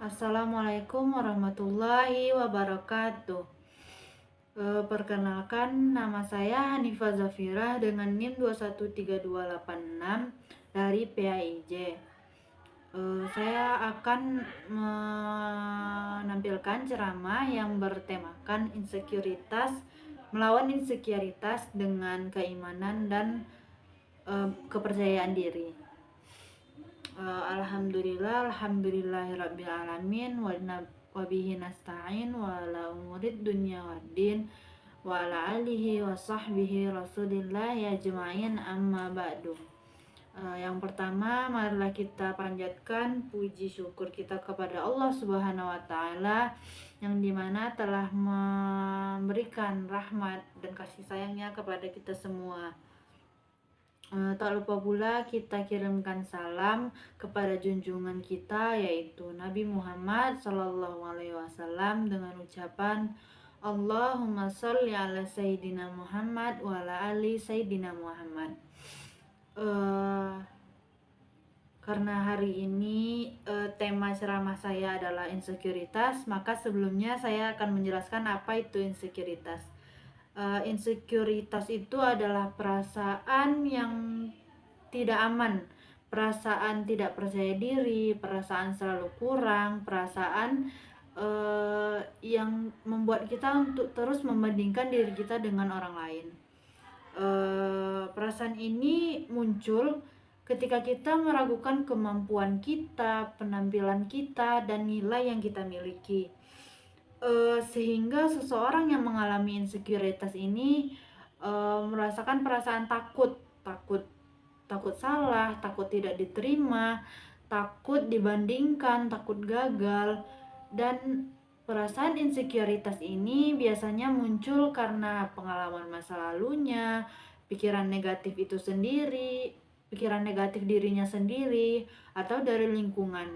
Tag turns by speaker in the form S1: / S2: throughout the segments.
S1: Assalamualaikum warahmatullahi wabarakatuh. Perkenalkan, nama saya Hanifah Zafira dengan NIM 213286 dari PAIJ. Saya akan menampilkan ceramah yang bertemakan melawan insekuritas dengan keimanan dan kepercayaan diri. Alhamdulillahirabbil alamin wa bihi nasta'in wa ala umurid dunya waddin wa ala alihi wa sahbihi rasulillah ya jema'in amma ba'du. Yang pertama, marilah kita panjatkan puji syukur kita kepada Allah Subhanahu wa taala yang dimana telah memberikan rahmat dan kasih sayangnya kepada kita semua. Tak lupa pula kita kirimkan salam kepada junjungan kita yaitu Nabi Muhammad SAW dengan ucapan Allahumma sholli ala Sayyidina Muhammad wa ala ali Sayyidina Muhammad. Karena hari ini tema ceramah saya adalah insekuritas, maka sebelumnya saya akan menjelaskan apa itu insekuritas. Insekuritas itu adalah perasaan yang tidak aman, perasaan tidak percaya diri, perasaan selalu kurang, perasaan yang membuat kita untuk terus membandingkan diri kita dengan orang lain. Perasaan ini muncul ketika kita meragukan kemampuan kita, penampilan kita, dan nilai yang kita miliki. Sehingga seseorang yang mengalami insekuritas ini merasakan perasaan takut salah, takut tidak diterima, takut dibandingkan, takut gagal. Dan perasaan insekuritas ini biasanya muncul karena pengalaman masa lalunya, pikiran negatif itu sendiri, pikiran negatif dirinya sendiri, atau dari lingkungan.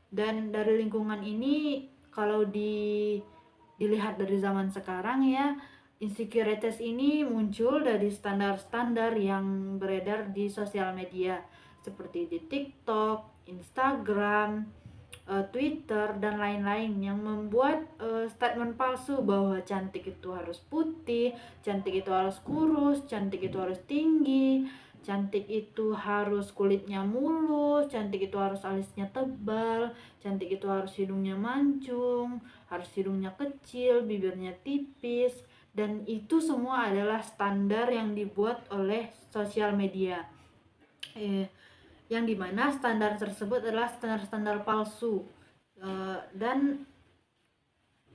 S1: Dan dari lingkungan ini kalau dilihat dari zaman sekarang ya, insekuritas ini muncul dari standar-standar yang beredar di sosial media seperti di TikTok, Instagram, Twitter, dan lain-lain yang membuat statement palsu bahwa cantik itu harus putih, cantik itu harus kurus, cantik itu harus tinggi, cantik itu harus kulitnya mulus, cantik itu harus alisnya tebal, cantik itu harus hidungnya mancung, harus hidungnya kecil, bibirnya tipis. Dan itu semua adalah standar yang dibuat oleh sosial media, yang dimana standar tersebut adalah standar-standar palsu. Dan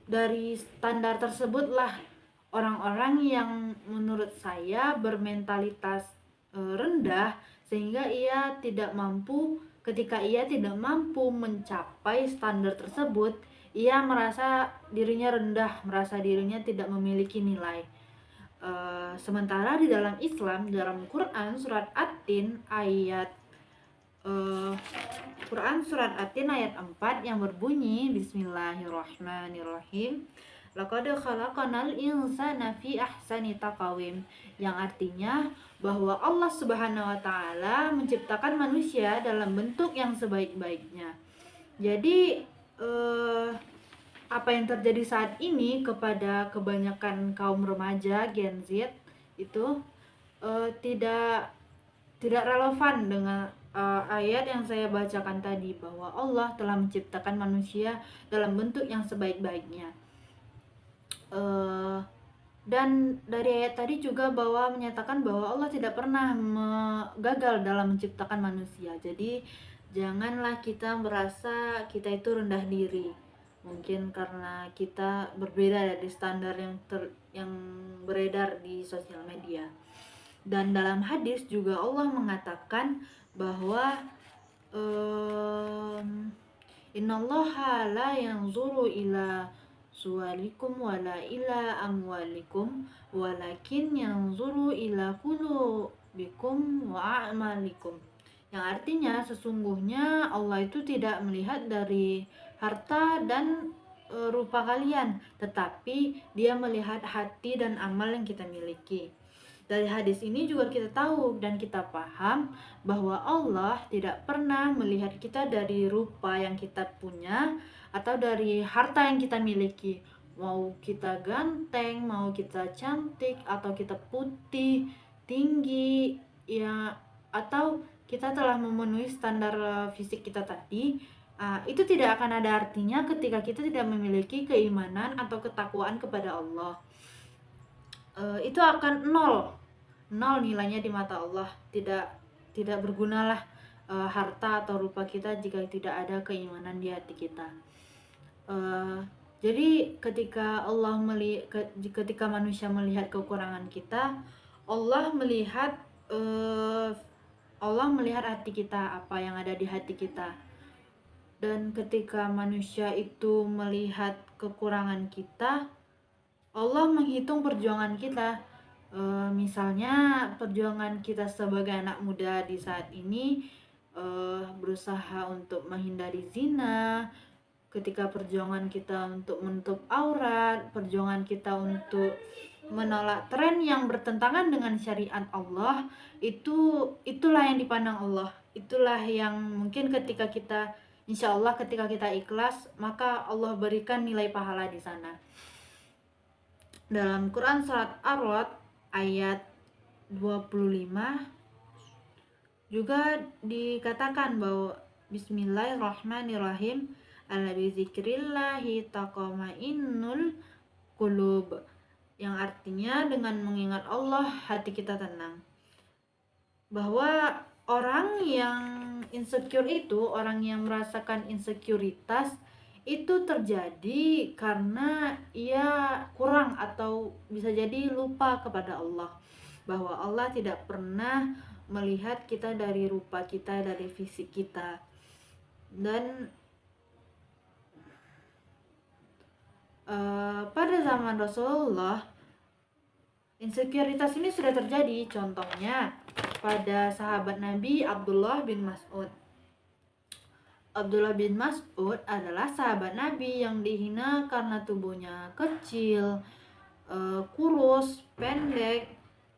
S1: dari standar tersebutlah orang-orang yang menurut saya bermentalitas rendah, sehingga ketika ia tidak mampu mencapai standar tersebut, ia merasa dirinya rendah, merasa dirinya tidak memiliki nilai. Sementara di dalam Islam, dalam Quran surat At-Tin ayat 4 yang berbunyi Bismillahirrahmanirrahim, laqad khalaqanal insana fi ahsani taqwim, yang artinya bahwa Allah Subhanahu wa taala menciptakan manusia dalam bentuk yang sebaik-baiknya. Jadi apa yang terjadi saat ini kepada kebanyakan kaum remaja Gen Z itu tidak relevan dengan ayat yang saya bacakan tadi, bahwa Allah telah menciptakan manusia dalam bentuk yang sebaik-baiknya. Dan dari ayat tadi juga bahwa menyatakan bahwa Allah tidak pernah gagal dalam menciptakan manusia. Jadi janganlah kita merasa kita itu rendah diri, mungkin karena kita berbeda dari standar yang beredar di sosial media. Dan dalam hadis juga Allah mengatakan bahwa innallaha la yanzuru ila suwarikum wala ila amwalikum walakin yanzuru ila qulubikum wa a'malikum, yang artinya sesungguhnya Allah itu tidak melihat dari harta dan rupa kalian, tetapi Dia melihat hati dan amal yang kita miliki. Dari hadis ini juga kita tahu dan kita paham bahwa Allah tidak pernah melihat kita dari rupa yang kita punya atau dari harta yang kita miliki. Mau kita ganteng, mau kita cantik, atau kita putih, tinggi, ya, atau kita telah memenuhi standar fisik kita tadi, itu tidak akan ada artinya ketika kita tidak memiliki keimanan atau ketakwaan kepada Allah. Itu akan nol nilainya di mata Allah. Tidak bergunalah harta atau rupa kita jika tidak ada keimanan di hati kita. Jadi ketika ketika manusia melihat kekurangan kita, Allah melihat hati kita, apa yang ada di hati kita. Dan ketika manusia itu melihat kekurangan kita, Allah menghitung perjuangan kita. Misalnya perjuangan kita sebagai anak muda di saat ini, berusaha untuk menghindari zina, ketika perjuangan kita untuk menutup aurat, perjuangan kita untuk menolak tren yang bertentangan dengan syariat Allah, itulah yang dipandang Allah. Itulah yang mungkin ketika kita, insya Allah ketika kita ikhlas, maka Allah berikan nilai pahala di sana. Dalam Quran surat Ar-Ra'd ayat 25 juga dikatakan bahwa Bismillahirrahmanirrahim, ala bizikrillahi taqmainnul qulub, yang artinya dengan mengingat Allah hati kita tenang. Bahwa orang yang insecure itu, orang yang merasakan insekuritas itu terjadi karena ia kurang atau bisa jadi lupa kepada Allah, bahwa Allah tidak pernah melihat kita dari rupa kita, dari fisik kita. Dan pada zaman Rasulullah insekuritas ini sudah terjadi. Contohnya pada sahabat Nabi Abdullah bin Mas'ud. Abdullah bin Mas'ud adalah sahabat Nabi yang dihina karena tubuhnya kecil, kurus, pendek,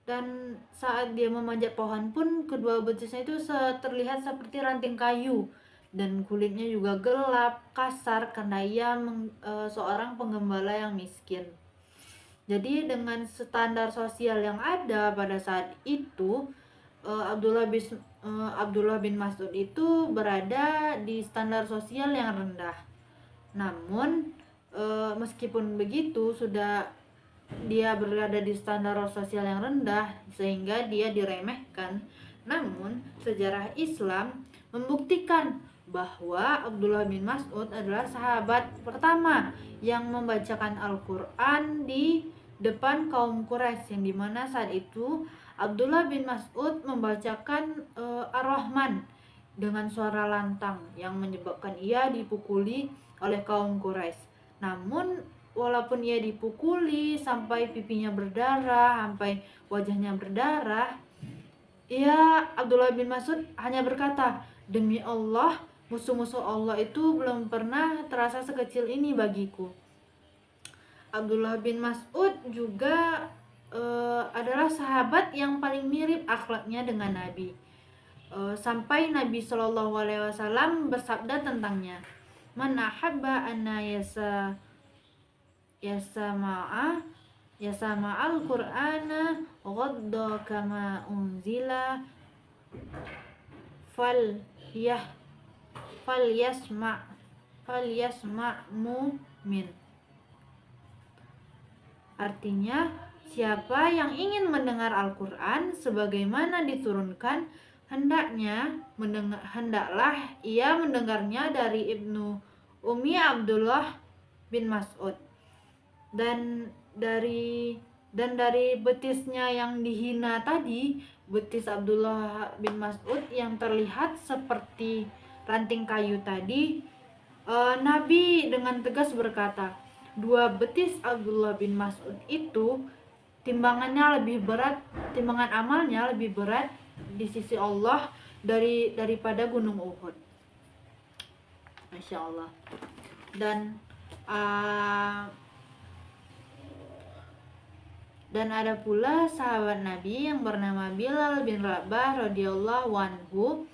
S1: dan saat dia memanjat pohon pun kedua betisnya itu terlihat seperti ranting kayu, dan kulitnya juga gelap, kasar karena ia seorang penggembala yang miskin. Jadi dengan standar sosial yang ada pada saat itu, Abdullah bin Mas'ud itu berada di standar sosial yang rendah. Namun meskipun begitu, sudah dia berada di standar sosial yang rendah sehingga dia diremehkan, namun sejarah Islam membuktikan bahwa Abdullah bin Mas'ud adalah sahabat pertama yang membacakan Al-Quran di depan kaum Quraisy, yang dimana saat itu Abdullah bin Mas'ud membacakan Ar-Rahman dengan suara lantang yang menyebabkan ia dipukuli oleh kaum Quraisy. Namun walaupun ia dipukuli sampai pipinya berdarah, sampai wajahnya berdarah, Abdullah bin Mas'ud hanya berkata, "Demi Allah, musuh-musuh Allah itu belum pernah terasa sekecil ini bagiku." Abdullah bin Mas'ud juga adalah sahabat yang paling mirip akhlaknya dengan Nabi, sampai Nabi Shallallahu Alaihi Wasallam bersabda tentangnya, "Man ahabba anna yasma'al Qur'ana ghadda kama unzila falyasma' mu'min." Artinya, siapa yang ingin mendengar Al-Quran sebagaimana diturunkan, hendaklah ia mendengarnya dari Ibnu Ummi Abdullah bin Mas'ud. Dan dari betisnya yang dihina tadi, betis Abdullah bin Mas'ud yang terlihat seperti ranting kayu tadi, Nabi dengan tegas berkata, dua betis Abdullah bin Mas'ud itu timbangan amalnya lebih berat di sisi Allah daripada gunung Uhud. Masya Allah. Dan ada pula sahabat Nabi yang bernama Bilal bin Rabah radhiyallahu anhu.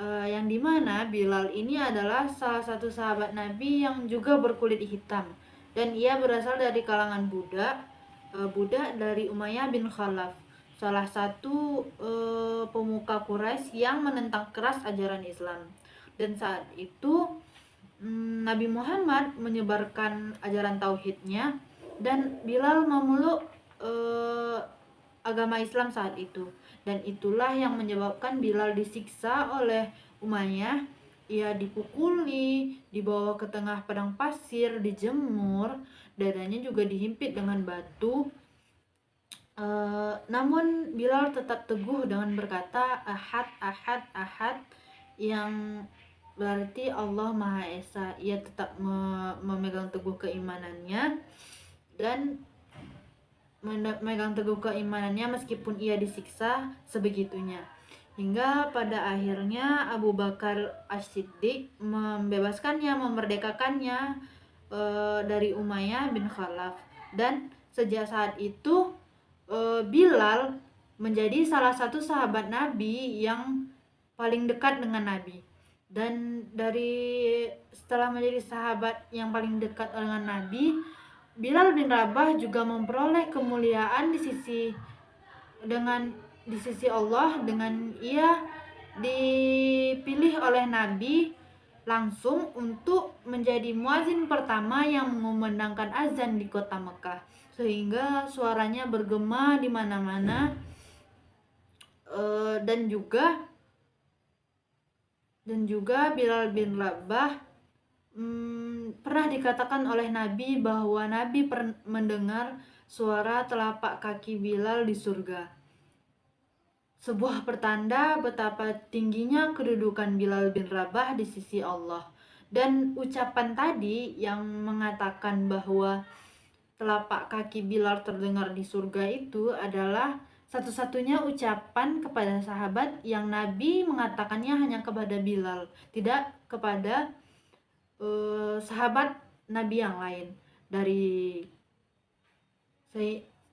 S1: yang dimana Bilal ini adalah salah satu sahabat Nabi yang juga berkulit hitam, dan ia berasal dari kalangan budak dari Umayyah bin Khalaf, salah satu pemuka Quraisy yang menentang keras ajaran Islam. Dan saat itu Nabi Muhammad menyebarkan ajaran tauhidnya, dan Bilal memeluk agama Islam saat itu. Dan itulah yang menyebabkan Bilal disiksa oleh Umayyah. Ia dipukuli, dibawa ke tengah padang pasir, dijemur, dadanya juga dihimpit dengan batu. Namun Bilal tetap teguh dengan berkata ahad, ahad, ahad, yang berarti Allah Maha Esa. Ia tetap memegang teguh keimanannya dan memegang teguh keimanannya meskipun ia disiksa sebegitunya, hingga pada akhirnya Abu Bakar As-Siddiq membebaskannya, memerdekakannya dari Umayyah bin Khalaf. Dan sejak saat itu Bilal menjadi salah satu sahabat Nabi yang paling dekat dengan Nabi. Dan setelah menjadi sahabat yang paling dekat dengan Nabi, Bilal bin Rabah juga memperoleh kemuliaan di sisi Allah, dengan ia dipilih oleh Nabi langsung untuk menjadi muazin pertama yang mengumandangkan azan di kota Mekah, sehingga suaranya bergema di mana-mana. Dan juga Bilal bin Rabah pernah dikatakan oleh Nabi bahwa Nabi mendengar suara telapak kaki Bilal di surga, sebuah pertanda betapa tingginya kedudukan Bilal bin Rabah di sisi Allah. Dan ucapan tadi yang mengatakan bahwa telapak kaki Bilal terdengar di surga itu adalah satu-satunya ucapan kepada sahabat yang Nabi mengatakannya hanya kepada Bilal, tidak kepada sahabat Nabi yang lain.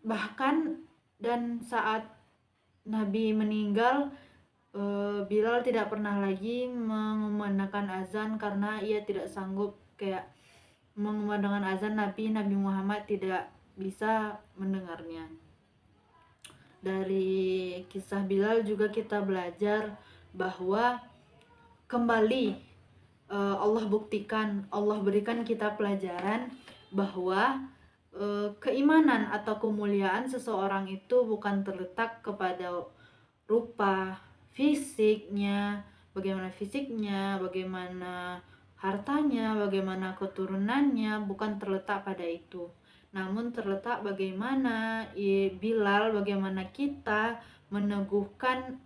S1: Bahkan dan saat Nabi meninggal, Bilal tidak pernah lagi mengumandangkan azan karena ia tidak sanggup kayak mengumandangkan azan. Nabi Muhammad tidak bisa mendengarnya. Dari kisah Bilal juga kita belajar bahwa kembali Allah berikan kita pelajaran bahwa keimanan atau kemuliaan seseorang itu bukan terletak kepada rupa fisiknya, bagaimana hartanya, bagaimana keturunannya, bukan terletak pada itu. Namun terletak bagaimana Bilal, bagaimana kita meneguhkan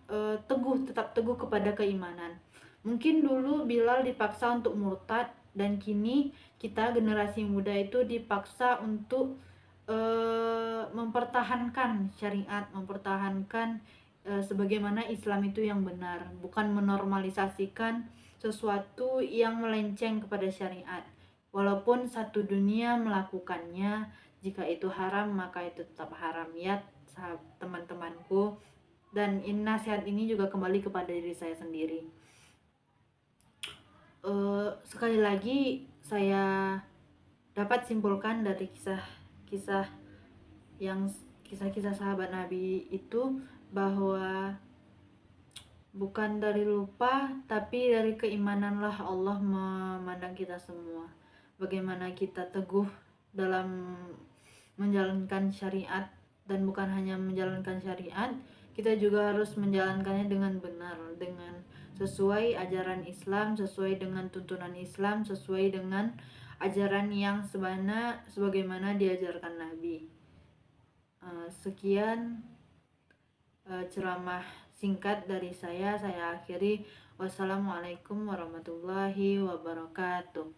S1: tetap teguh kepada keimanan. Mungkin dulu Bilal dipaksa untuk murtad, dan kini kita generasi muda itu dipaksa untuk mempertahankan syariat, mempertahankan sebagaimana Islam itu yang benar, bukan menormalisasikan sesuatu yang melenceng kepada syariat. Walaupun satu dunia melakukannya, jika itu haram maka itu tetap haram, ya teman-temanku. Dan nasihat ini juga kembali kepada diri saya sendiri. Sekali lagi saya dapat simpulkan dari kisah-kisah sahabat Nabi itu bahwa bukan dari lupa tapi dari keimananlah Allah memandang kita semua. Bagaimana kita teguh dalam menjalankan syariat, dan bukan hanya menjalankan syariat, kita juga harus menjalankannya dengan benar, dengan sesuai ajaran Islam, sesuai dengan tuntunan Islam, sesuai dengan ajaran yang sebagaimana diajarkan Nabi. Sekian ceramah singkat dari saya akhiri. Wassalamualaikum warahmatullahi wabarakatuh.